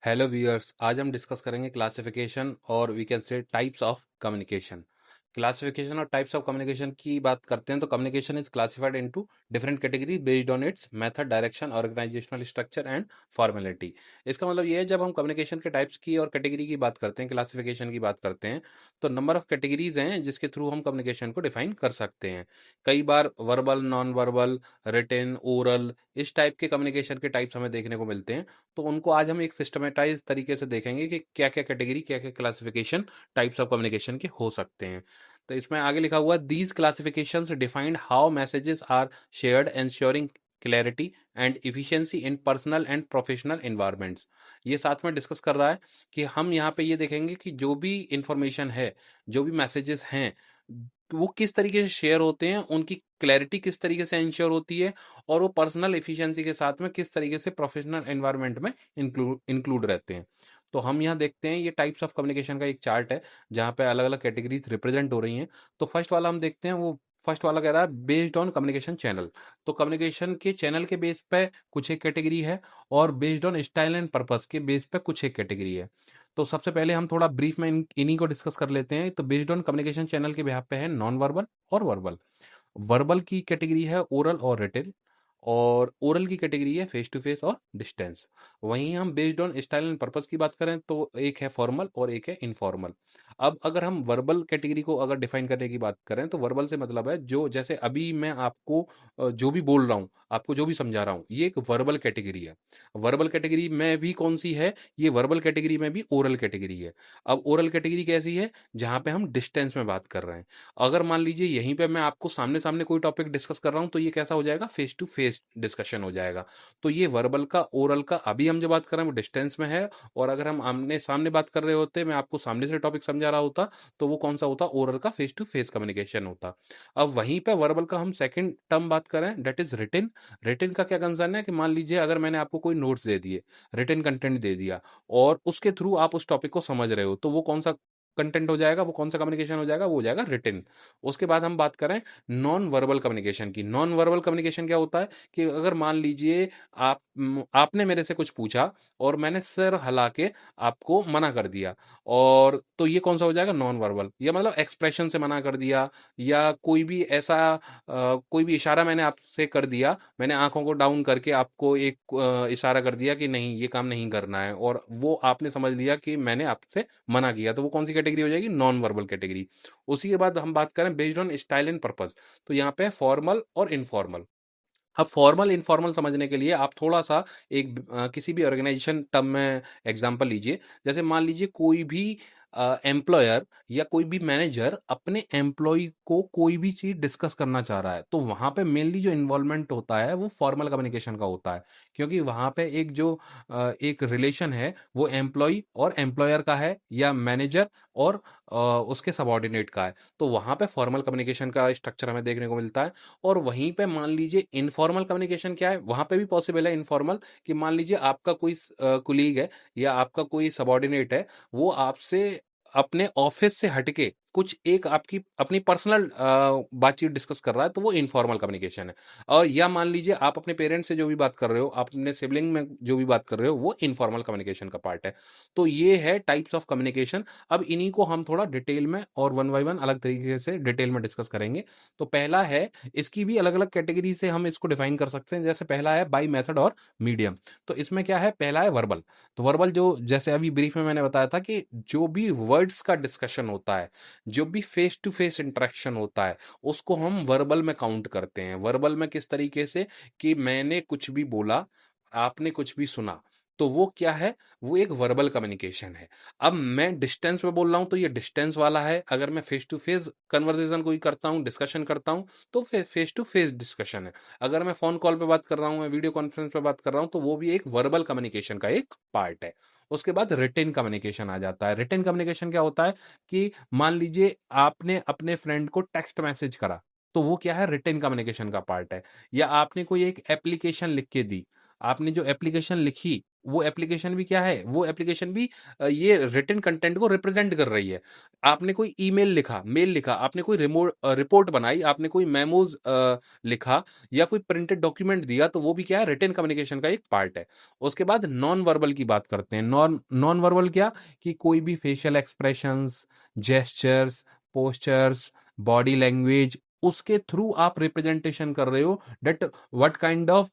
Hello viewers, आज हम discuss करेंगे क्लासिफिकेशन और we can say types of communication. Classification और टाइप्स ऑफ कम्युनिकेशन की बात करते हैं तो communication is classified into different category based on its method, direction, organisational structure and formality. इसका मतलब ये है, जब हम कम्युनिकेशन के टाइप्स की और कैटेगरी की बात करते हैं, क्लासिफिकेशन की बात करते हैं, तो नंबर ऑफ कैटेगरीज हैं जिसके थ्रू हम कम्युनिकेशन को डिफाइन कर सकते हैं। कई बार verbal, non verbal, written, oral, इस टाइप के कम्युनिकेशन के टाइप्स हमें देखने को मिलते हैं। तो उनको आज हम एक सिस्टमेटाइज तरीके से देखेंगे कि क्या क्या कैटेगरी, क्या क्या क्लासिफिकेशन टाइप्स ऑफ कम्युनिकेशन के हो सकते हैं। तो इसमें आगे लिखा हुआ है, these classifications defined how messages are shared ensuring clarity and efficiency in personal and professional environments. ये साथ में डिस्कस कर रहा है कि हम यहाँ पे ये देखेंगे कि जो भी इंफॉर्मेशन है, जो भी मैसेजेस हैं, वो किस तरीके से शेयर होते हैं, उनकी क्लैरिटी किस तरीके से इंश्योर होती है, और वो पर्सनल एफिशिएंसी के साथ में किस तरीके से प्रोफेशनल एनवायरनमेंट में इंक्लूड रहते हैं। तो हम यहाँ देखते हैं, ये टाइप्स ऑफ कम्युनिकेशन का एक चार्ट है जहाँ पे अलग अलग कैटेगरीज रिप्रेजेंट हो रही हैं। तो फर्स्ट वाला हम देखते हैं, वो फर्स्ट वाला कह रहा है बेस्ड ऑन कम्युनिकेशन चैनल। तो कम्युनिकेशन के चैनल के बेस पे कुछ एक कैटेगरी है, और based on style and purpose के बेस पे कुछ एक कैटेगरी है। तो सबसे पहले हम थोड़ा ब्रीफ में इन्हीं को डिस्कस कर लेते हैं। तो बेस्ड ऑन कम्युनिकेशन चैनल के बिहाफ पे है नॉन वर्बल और वर्बल। वर्बल की कैटेगरी है ओरल और रिटन, और ओरल की कैटेगरी है फेस टू फेस और डिस्टेंस। वहीं हम based on style and purpose की बात करें तो एक है फॉर्मल और एक है इनफॉर्मल। अब अगर हम वर्बल कैटेगरी को अगर डिफाइन करने की बात करें तो वर्बल से मतलब है जो, जैसे अभी मैं आपको जो भी बोल रहा हूँ, आपको जो भी समझा रहा हूँ, ये एक वर्बल कैटेगरी है। वर्बल कैटेगरी में भी कौन सी है? ये वर्बल कैटेगरी में भी ओरल कैटेगरी है। अब ओरल कैटेगरी कैसी है? जहाँ पे हम डिस्टेंस में बात कर रहे हैं। अगर मान लीजिए यहीं पे मैं आपको सामने सामने कोई टॉपिक डिस्कस कर रहा हूं, तो ये कैसा हो जाएगा? फेस टू फेस डिस्कशन हो जाएगा। तो ये वर्बल का, ओरल का अभी हम जो बात कर रहे हैं वो डिस्टेंस में है, और अगर हम आमने सामने बात कर रहे होते, मैं आपको सामने से टॉपिक समझा रहा होता, तो वो कौन सा होता? ओरल का फेस टू फेस कम्युनिकेशन होता। अब वहीं पे वर्बल का हम सेकंड टर्म बात करें, दैट इज रिटिन। रिटिन का क्या कंसर्न है कि मान लीजिए अगर मैंने आपको कोई नोट्स दे दिए, रिटिन कंटेंट दे दिया, और उसके थ्रू आप उस टॉपिक को समझ रहे हो, तो वो कौन सा कंटेंट हो जाएगा? वो कौन सा कम्युनिकेशन हो जाएगा? वो हो जाएगा रिटिन। उसके बाद हम बात करें नॉन वर्बल कम्युनिकेशन की। नॉन वर्बल कम्युनिकेशन क्या होता है कि अगर मान लीजिए आपने मेरे से कुछ पूछा और मैंने सिर हिला के आपको मना कर दिया, और तो ये कौन सा हो जाएगा? Non verbal. या मतलब एक्सप्रेशन से मना कर दिया, या कोई भी ऐसा कोई भी इशारा मैंने आपसे कर दिया, मैंने आंखों को डाउन करके आपको एक इशारा कर दिया कि नहीं, ये काम नहीं करना है, और वो आपने समझ लिया कि मैंने आपसे मना किया, तो वो कौन सी कैटेगरी हो जाएगी? Non verbal category. उसी के बाद हम बात करें based on style and purpose, तो यहाँ पे फॉर्मल और इनफॉर्मल। अब फॉर्मल इनफॉर्मल समझने के लिए आप थोड़ा सा एक किसी भी ऑर्गेनाइजेशन टर्म में एग्जांपल लीजिए। जैसे मान लीजिए कोई भी एम्प्लॉयर या कोई भी मैनेजर अपने एम्प्लॉय को कोई भी चीज डिस्कस करना चाह रहा है, तो वहां पे मेनली जो इन्वॉल्वमेंट होता है वो फॉर्मल कम्युनिकेशन का होता है। क्योंकि वहां पे एक जो एक रिलेशन है वो एम्प्लॉय और एम्प्लॉयर का है, या मैनेजर और उसके सबॉर्डिनेट का है। तो वहां पे फॉर्मल कम्युनिकेशन का स्ट्रक्चर हमें देखने को मिलता है। और वहीं पे मान लीजिए इनफॉर्मल कम्युनिकेशन क्या है, वहां पे भी पॉसिबल है इनफॉर्मल, कि मान लीजिए आपका कोई कुलीग है या आपका कोई सबॉर्डिनेट है, वो आपसे अपने ऑफिस से हटके कुछ एक आपकी अपनी पर्सनल बातचीत डिस्कस कर रहा है, तो वो इनफॉर्मल कम्युनिकेशन है। और या मान लीजिए आप अपने पेरेंट्स से जो भी बात कर रहे हो, आप अपने सिबलिंग में जो भी बात कर रहे हो, वो इनफॉर्मल कम्युनिकेशन का पार्ट है। तो ये है टाइप्स ऑफ कम्युनिकेशन। अब इन्हीं को हम थोड़ा डिटेल में और वन बाय वन अलग तरीके से डिटेल में डिस्कस करेंगे। तो पहला है, इसकी भी अलग अलग कैटेगरी से हम इसको डिफाइन कर सकते हैं। जैसे पहला है बाई मेथड और मीडियम। तो इसमें क्या है? पहला है वर्बल। तो वर्बल, जो जैसे अभी ब्रीफ में मैंने बताया था कि जो भी वर्ड्स का डिस्कशन होता है, जो भी फेस टू फेस इंटरेक्शन होता है, उसको हम वर्बल में काउंट करते हैं। वर्बल में किस तरीके से कि मैंने कुछ भी बोला, आपने कुछ भी सुना, तो वो क्या है? वो एक वर्बल कम्युनिकेशन है। अब मैं डिस्टेंस में बोल रहा हूं तो ये डिस्टेंस वाला है। अगर मैं फेस टू फेस कन्वर्सेशन कोई करता हूं, डिस्कशन करता हूं, तो फेस टू फेस डिस्कशन है। अगर मैं फोन कॉल पे बात कर रहा हूं, मैं वीडियो कॉन्फ्रेंस पे बात कर रहा हूं, तो वो भी एक वर्बल कम्युनिकेशन का एक पार्ट है। उसके बाद रिटेन कम्युनिकेशन आ जाता है। रिटेन कम्युनिकेशन क्या होता है कि मान लीजिए आपने अपने फ्रेंड को टेक्स्ट मैसेज करा, तो वो क्या है? रिटेन कम्युनिकेशन का पार्ट है। या आपने कोई एक एप्लीकेशन लिख के दी, आपने जो एप्लीकेशन लिखी वो एप्लीकेशन भी क्या है, वो एप्लीकेशन भी ये रिटन कंटेंट को रिप्रेजेंट कर रही है। आपने कोई ईमेल लिखा, मेल लिखा, आपने कोई रिपोर्ट बनाई, आपने कोई मेमोज लिखा या कोई प्रिंटेड डॉक्यूमेंट दिया, तो वो भी क्या है, रिटन कम्युनिकेशन का एक पार्ट है। उसके बाद नॉन वर्बल की बात करते हैं। नॉन नॉन वर्बल क्या, कि कोई भी facial expressions, gestures, postures, body language, उसके थ्रू आप रिप्रेजेंटेशन कर रहे हो that what kind of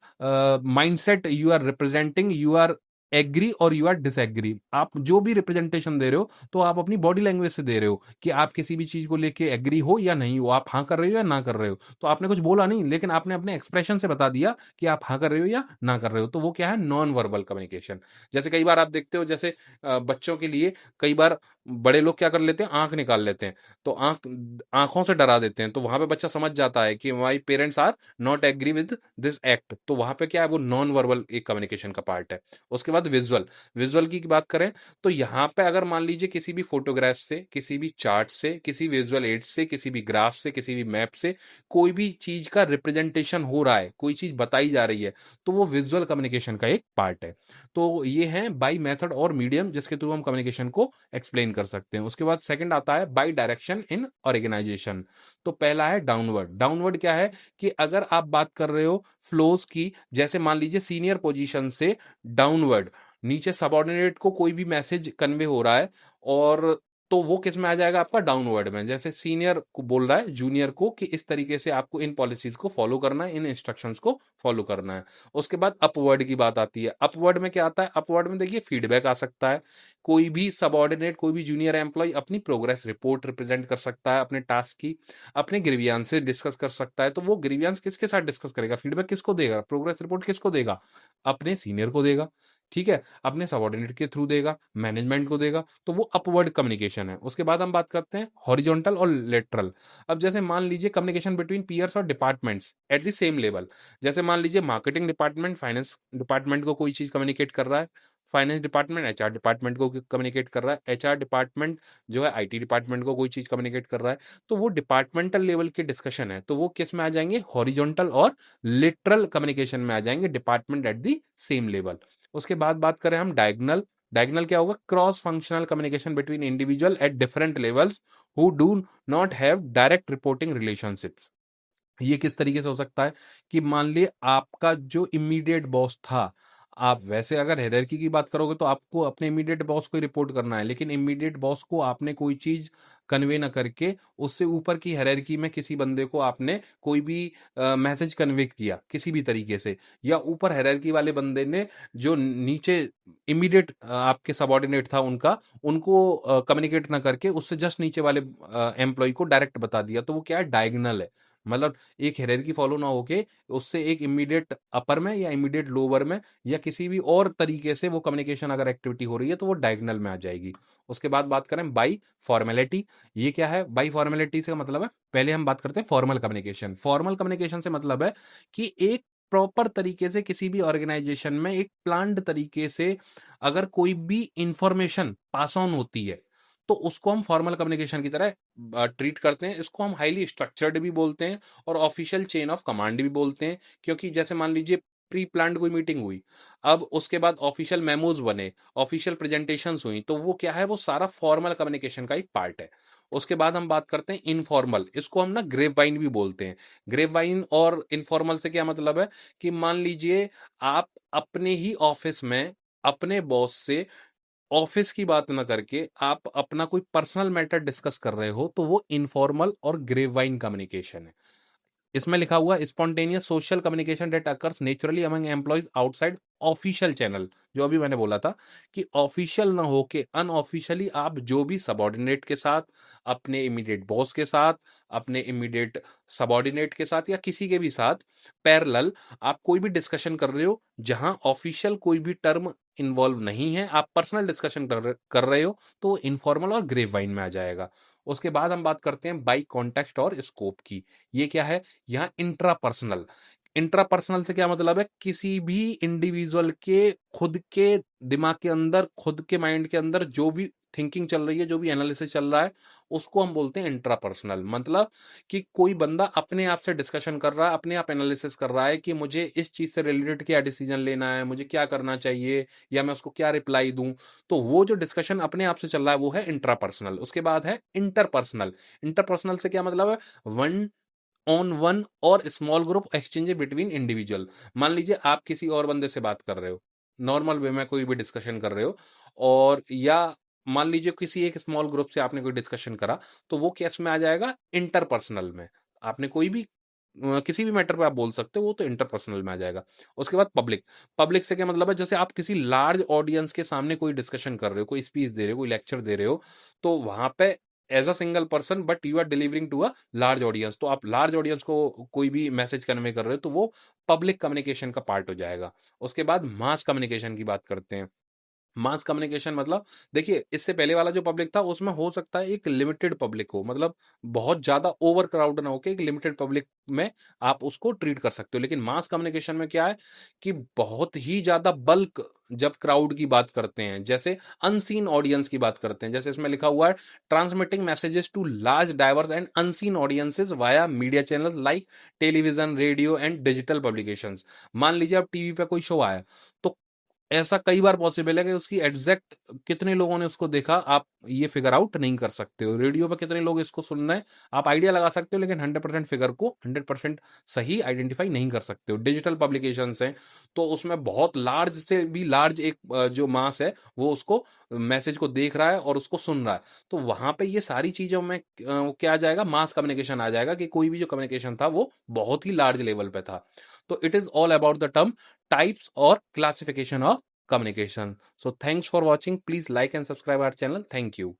mindset you are representing, you are agree और यू आर डिसएग्री। आप जो भी रिप्रेजेंटेशन दे रहे हो तो आप अपनी बॉडी लैंग्वेज से दे रहे हो कि आप किसी भी चीज को लेके एग्री हो या नहीं हो, आप हाँ कर रहे हो या ना कर रहे हो। तो आपने कुछ बोला नहीं, लेकिन आपने अपने एक्सप्रेशन से बता दिया कि आप हाँ कर रहे हो या ना कर रहे हो। तो वो क्या है, नॉन वर्बल कम्युनिकेशन। जैसे कई बार आप देखते हो, जैसे बच्चों के लिए कई बार बड़े लोग क्या कर लेते हैं, आंख निकाल लेते हैं, तो आंखों से डरा देते हैं, तो वहां पे बच्चा समझ जाता है कि my parents are not agree with this act. तो वहां पे क्या है, वो नॉन वर्बल एक कम्युनिकेशन का पार्ट है। उसके बाद विजुअल, विजुअल की बात करें तो यहाँ पे अगर मान लीजिए किसी भी फोटोग्राफ से, किसी भी चार्ट से, किसी विजुअल एड से, किसी भी ग्राफ से, किसी भी मैप से कोई भी चीज का रिप्रेजेंटेशन हो रहा है, कोई चीज बताई जा रही है, तो वो विजुअल कम्युनिकेशन का एक पार्ट है। तो ये है बाई मेथड और मीडियम जिसके थ्रू हम कम्युनिकेशन को एक्सप्लेन कर सकते हैं। उसके बाद सेकंड आता है बाई डायरेक्शन इन ऑर्गेनाइजेशन। तो पहला है डाउनवर्ड। डाउनवर्ड क्या है, कि अगर आप बात कर रहे हो फ्लोज की, जैसे मान लीजिए सीनियर पोजीशन से डाउनवर्ड, नीचे सबऑर्डिनेट को कोई भी मैसेज कन्वे हो रहा है, और तो वो किस में आ जाएगा, आपका डाउनवर्ड में। जैसे सीनियर को बोल रहा है जूनियर को कि इस तरीके से आपको इन पॉलिसीज को फॉलो करना है, इन इंस्ट्रक्शंस को फॉलो करना है। उसके बाद अपवर्ड की बात आती है। अपवर्ड में क्या आता है, अपवर्ड में देखिए फीडबैक आ सकता है। कोई भी सबऑर्डिनेट, कोई भी जूनियर एम्प्लॉय अपनी प्रोग्रेस रिपोर्ट रिप्रेजेंट कर सकता है, अपने टास्क की, अपने ग्रीवियंस से डिस्कस कर सकता है। तो वो ग्रीवियंस किसके साथ डिस्कस करेगा, फीडबैक किसको देगा, प्रोग्रेस रिपोर्ट किसको देगा, अपने सीनियर को देगा, ठीक है, अपने सबऑर्डिनेट के थ्रू देगा, मैनेजमेंट को देगा। तो वो अपवर्ड कम्युनिकेशन है। उसके बाद हम बात करते हैं हॉरिजॉन्टल और लेटरल। अब जैसे मान लीजिए कम्युनिकेशन बिटवीन पीयर्स और departments at the same level. जैसे मान लीजिए मार्केटिंग डिपार्टमेंट फाइनेंस डिपार्टमेंट को कोई चीज कम्युनिकेट कर रहा है, फाइनेंस डिपार्टमेंट एचआर डिपार्टमेंट को कम्युनिकेट कर रहा है, एचआर डिपार्टमेंट जो है आईटी डिपार्टमेंट को कोई चीज कम्युनिकेट कर रहा है, तो वो डिपार्टमेंटल लेवल की डिस्कशन है। तो वो किस में आ जाएंगे, हॉरिजॉन्टल और लिटरल कम्युनिकेशन में आ जाएंगे, department at the same level. उसके बाद बात करें हम डायगनल। डायगनल क्या होगा, cross functional communication between individual at different levels who do not have direct reporting relationships. ये किस तरीके से हो सकता है, कि मान लिए आपका जो इमीडिएट बॉस था, आप वैसे अगर हायरार्की की बात करोगे तो आपको अपने इमीडिएट बॉस को रिपोर्ट करना है, लेकिन इमीडिएट बॉस को आपने कोई चीज कन्वे ना करके उससे ऊपर की हायरार्की में किसी बंदे को आपने कोई भी मैसेज कन्वे किया किसी भी तरीके से, या ऊपर हायरार्की वाले बंदे ने जो नीचे इमीडिएट आपके सबऑर्डिनेट था उनका, उनको कम्युनिकेट ना करके उससे जस्ट नीचे वाले एम्प्लॉय को डायरेक्ट बता दिया, तो वो क्या है, डायगनल है। मतलब एक हायरार्की फॉलो ना होके उससे एक इमीडिएट अपर में या इमीडिएट लोअर में या किसी भी और तरीके से वो कम्युनिकेशन अगर एक्टिविटी हो रही है तो वो डायगोनल में आ जाएगी। उसके बाद बात करें बाई फॉर्मेलिटी। ये क्या है, बाई फॉर्मेलिटी से मतलब है, पहले हम बात करते हैं फॉर्मल कम्युनिकेशन। फॉर्मल कम्युनिकेशन से मतलब है कि एक प्रॉपर तरीके से किसी भी ऑर्गेनाइजेशन में एक प्लान्ड तरीके से अगर कोई भी इंफॉर्मेशन पास ऑन होती है तो उसको हम फॉर्मल कम्युनिकेशन की तरह ट्रीट करते हैं। इसको हम हाईली स्ट्रक्चर्ड भी बोलते हैं और ऑफिशियल चेन ऑफ कमांड भी बोलते हैं, क्योंकि जैसे मान लीजिए प्री प्लान्ड कोई मीटिंग हुई, अब उसके बाद ऑफिशियल मेमोज बने, ऑफिशियल प्रेजेंटेशंस हुई, तो वो क्या है, वो सारा फॉर्मल कम्युनिकेशन का एक पार्ट है। उसके बाद हम बात करते हैं इनफॉर्मल। इसको हम ना ग्रेप वाइन भी बोलते हैं। ग्रेप वाइन और इनफॉर्मल से क्या मतलब है, कि मान लीजिए आप अपने ही ऑफिस में अपने बॉस से ऑफिस की बात ना करके आप अपना कोई पर्सनल मैटर डिस्कस कर रहे हो, तो वो इनफॉर्मल और ग्रेवाइन कम्युनिकेशन है। इसमें लिखा हुआ spontaneous social communication date occurs naturally among employees outside official channel. जो अभी मैंने बोला था कि ऑफिशियल ना होके अनऑफिशियली आप जो भी सबऑर्डिनेट के साथ, अपने इमीडिएट बॉस के साथ, अपने इमीडिएट सबऑर्डिनेट के साथ या किसी के भी साथ पैरेलल आप कोई भी डिस्कशन कर रहे हो जहां ऑफिशियल कोई भी टर्म इन्वॉल्व नहीं है, आप पर्सनल डिस्कशन कर रहे हो, तो वो इनफॉर्मल और ग्रेव वाइन में आ जाएगा। उसके बाद हम बात करते हैं बाई कॉन्टेक्स्ट और स्कोप की। ये क्या है, यहाँ इंट्रापर्सनल। इंट्रापर्सनल से क्या मतलब है, किसी भी इंडिविजुअल के खुद के दिमाग के अंदर, खुद के माइंड के अंदर जो भी थिंकिंग चल रही है, जो भी एनालिसिस चल रहा है, उसको हम बोलते हैं इंट्रापर्सनल। मतलब कि कोई बंदा अपने आप से डिस्कशन कर रहा है, अपने आप एनालिसिस कर रहा है कि मुझे इस चीज से रिलेटेड क्या डिसीजन लेना है, मुझे क्या करना चाहिए, या मैं उसको क्या रिप्लाई दूं। तो वो जो डिस्कशन अपने आप से चल रहा है वो है इंट्रापर्सनल। उसके बाद है इंटरपर्सनल। इंटरपर्सनल से क्या मतलब है? वन ऑन वन और small group exchange between individual. मान लीजिए आप किसी और बंदे से बात कर रहे हो, नॉर्मल वे में कोई भी डिस्कशन कर रहे हो, और या मान लीजिए किसी एक स्मॉल ग्रुप से आपने कोई डिस्कशन करा, तो वो केस में आ जाएगा इंटरपर्सनल में। आपने कोई भी किसी भी मैटर पे आप बोल सकते हो, वो तो इंटरपर्सनल में आ जाएगा। उसके बाद पब्लिक। पब्लिक से क्या मतलब है? जैसे आप किसी लार्ज ऑडियंस के सामने कोई डिस्कशन कर रहे हो, कोई स्पीच दे रहे हो, कोई लेक्चर दे रहे हो, तो वहां पे as a single person but you are delivering to a large audience, तो आप लार्ज ऑडियंस को कोई भी मैसेज कन्वे कर रहे हो, तो वो पब्लिक कम्युनिकेशन का पार्ट हो जाएगा। उसके बाद मास कम्युनिकेशन की बात करते हैं। मास कम्युनिकेशन मतलब, देखिए इससे पहले वाला जो पब्लिक था उसमें हो सकता है एक लिमिटेड पब्लिक हो, मतलब बहुत ज्यादा ओवर क्राउड ना हो के एक लिमिटेड पब्लिक में आप उसको ट्रीट कर सकते हो। लेकिन मास कम्युनिकेशन में क्या है कि बहुत ही ज्यादा बल्क, जब क्राउड की बात करते हैं, जैसे अनसीन ऑडियंस की बात करते हैं, जैसे इसमें लिखा हुआ है transmitting messages to large diverse and unseen audiences via media channels like television, radio and digital publications. मान लीजिए अब टीवी पे कोई शो आया, तो ऐसा कई बार पॉसिबल है कि उसकी एग्जैक्ट कितने लोगों ने उसको देखा आप ये फिगर आउट नहीं कर सकते हो। रेडियो पे कितने लोग इसको सुन रहे हैं आप आइडिया लगा सकते हो, लेकिन 100% फिगर को 100% सही आइडेंटिफाई नहीं कर सकते हो। डिजिटल पब्लिकेशंस हैं, तो उसमें बहुत लार्ज से भी लार्ज एक जो मास है वो उसको मैसेज को देख रहा है और उसको सुन रहा है। तो वहां पे ये सारी चीजों में क्या आ जाएगा? मास कम्युनिकेशन आ जाएगा, कि कोई भी जो कम्युनिकेशन था वो बहुत ही लार्ज लेवल पे था। तो it is all about the term types or classification of communication. So thanks for watching. Please like and subscribe our channel. Thank you.